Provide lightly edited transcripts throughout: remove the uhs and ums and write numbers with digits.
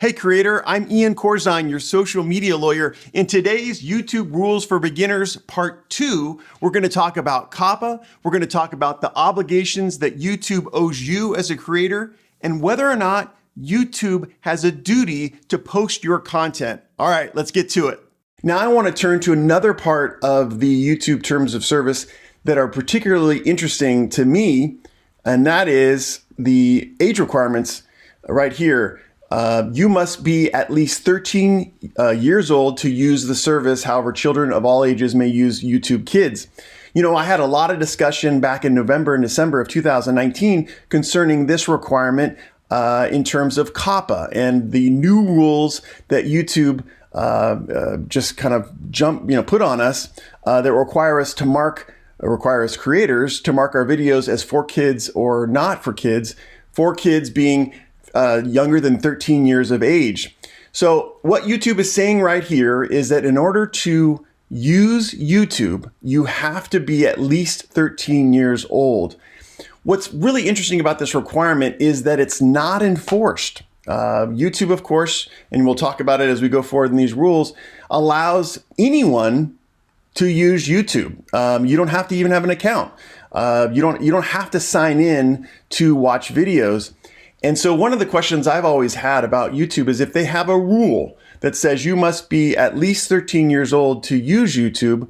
Hey creator, I'm Ian Corzine, your social media lawyer. In today's YouTube Rules for Beginners Part 2, we're going to talk about Coppa, we're going to talk about the obligations that YouTube owes you as a creator, and whether or not YouTube has a duty to post your content. All right, let's get to it. Now I want to turn to another part of the YouTube Terms of Service that are particularly interesting to me, and that is the age requirements right here. You must be at least 13 years old to use the service. However, children of all ages may use YouTube Kids. You know, I had a lot of discussion back in November and December of 2019 concerning this requirement in terms of Coppa and the new rules that YouTube just kind of put on us that require us creators to mark our videos as for kids or not for kids being younger than 13 years of age. So what YouTube is saying right here is that in order to use YouTube, you have to be at least 13 years old. What's really interesting about this requirement is that it's not enforced. YouTube, of course, and we'll talk about it as we go forward in these rules, allows anyone to use YouTube. You don't have to even have an account. You don't have to sign in to watch videos. And so one of the questions I've always had about YouTube is if they have a rule that says you must be at least 13 years old to use YouTube,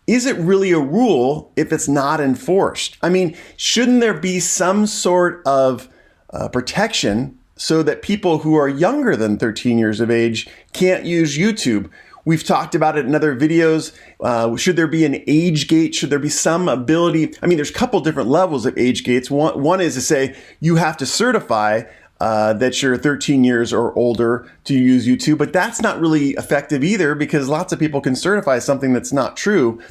is it really a rule if it's not enforced? I mean, shouldn't there be some sort of protection so that people who are younger than 13 years of age can't use YouTube? We've talked about it in other videos. Should there be an age gate? Should there be some ability? I mean, there's a couple different levels of age gates. One is to say you have to certify that you're 13 years or older to use YouTube, but that's not really effective either because lots of people can certify something that's not true.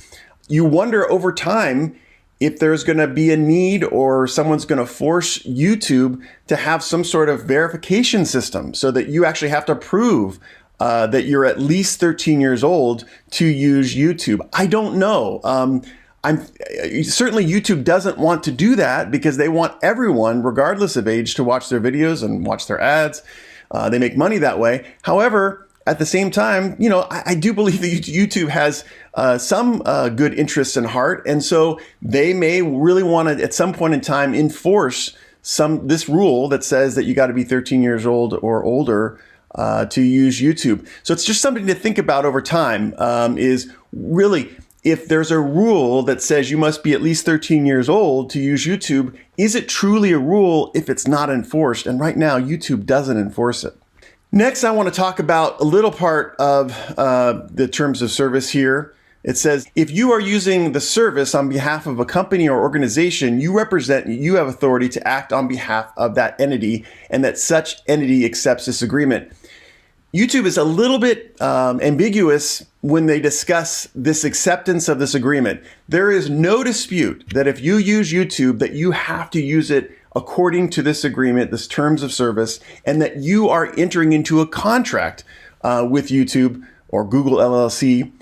You wonder over time if there's going to be a need or someone's going to force YouTube to have some sort of verification system so that you actually have to prove that you're at least 13 years old to use YouTube. I don't know. Certainly YouTube doesn't want to do that because they want everyone, regardless of age, to watch their videos and watch their ads. They make money that way. However, at the same time, you know, I do believe that YouTube has some good interests in heart, and so they may really want to, at some point in time, enforce this rule that says that you got to be 13 years old or older to use YouTube. So it's just something to think about over time, is really if there's a rule that says you must be at least 13 years old to use YouTube, is it truly a rule if it's not enforced? And right now, YouTube doesn't enforce it. Next, I want to talk about a little part of the terms of service here. It says, if you are using the service on behalf of a company or organization, you have authority to act on behalf of that entity and that such entity accepts this agreement. YouTube is a little bit ambiguous when they discuss this acceptance of this agreement. There is no dispute that if you use YouTube, that you have to use it according to this agreement, this terms of service, and that you are entering into a contract with YouTube or Google LLC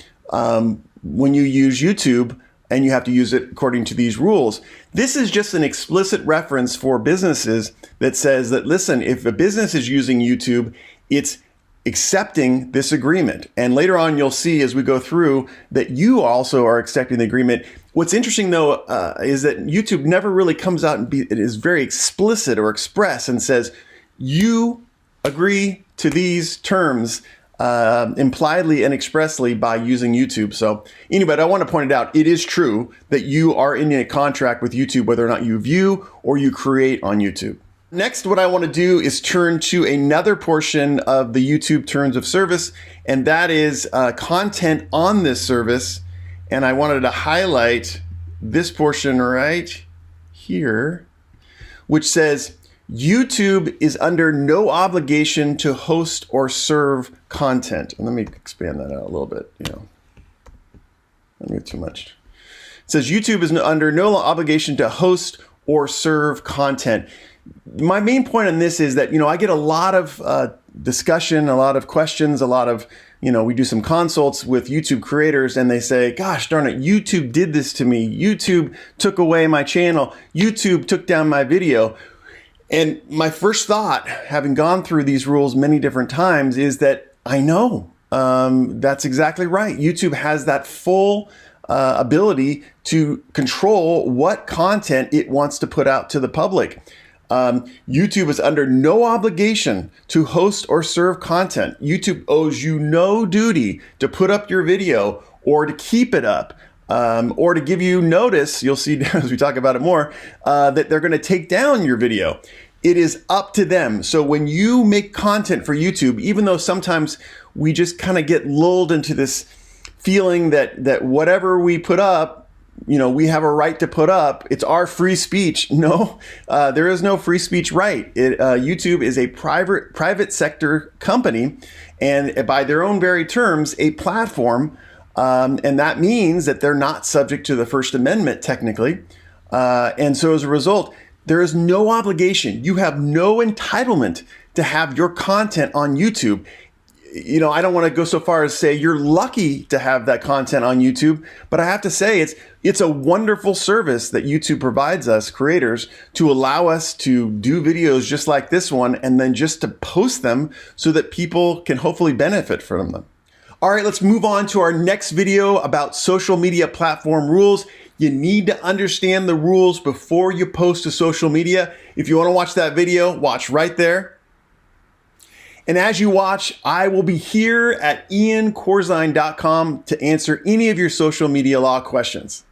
when you use YouTube, and you have to use it according to these rules. This is just an explicit reference for businesses that says that, listen, if a business is using YouTube, it's accepting this agreement. And later on, you'll see as we go through that you also are accepting the agreement. What's interesting, though, is that YouTube never really comes out and it is very explicit or express and says, you agree to these terms impliedly and expressly by using YouTube. So anyway, I want to point it out. It is true that you are in a contract with YouTube, whether or not you view or you create on YouTube. Next, what I want to do is turn to another portion of the YouTube terms of service, and that is content on this service. And I wanted to highlight this portion right here, which says YouTube is under no obligation to host or serve content. And let me expand that out a little bit. Not get too much. It says YouTube is under no obligation to host or serve content. My main point on this is that, I get a lot of discussion, a lot of questions, a lot of, we do some consults with YouTube creators and they say, gosh darn it, YouTube did this to me. YouTube took away my channel. YouTube took down my video. And my first thought, having gone through these rules many different times, is that I know that's exactly right. YouTube has that full ability to control what content it wants to put out to the public. YouTube is under no obligation to host or serve content. YouTube owes you no duty to put up your video or to keep it up. Or to give you notice, you'll see as we talk about it more, that they're going to take down your video. It is up to them. So when you make content for YouTube, even though sometimes we just kind of get lulled into this feeling that whatever we put up, we have a right to put up, it's our free speech. No, there is no free speech right. YouTube is a private sector company, and by their own very terms, a platform. And that means that they're not subject to the First Amendment, technically. And so as a result, there is no obligation. You have no entitlement to have your content on YouTube. I don't want to go so far as say you're lucky to have that content on YouTube, but I have to say it's a wonderful service that YouTube provides us creators to allow us to do videos just like this one, and then just to post them so that people can hopefully benefit from them. All right, let's move on to our next video about social media platform rules. You need to understand the rules before you post to social media. If you want to watch that video, watch right there. And as you watch, I will be here at iancorzine.com to answer any of your social media law questions.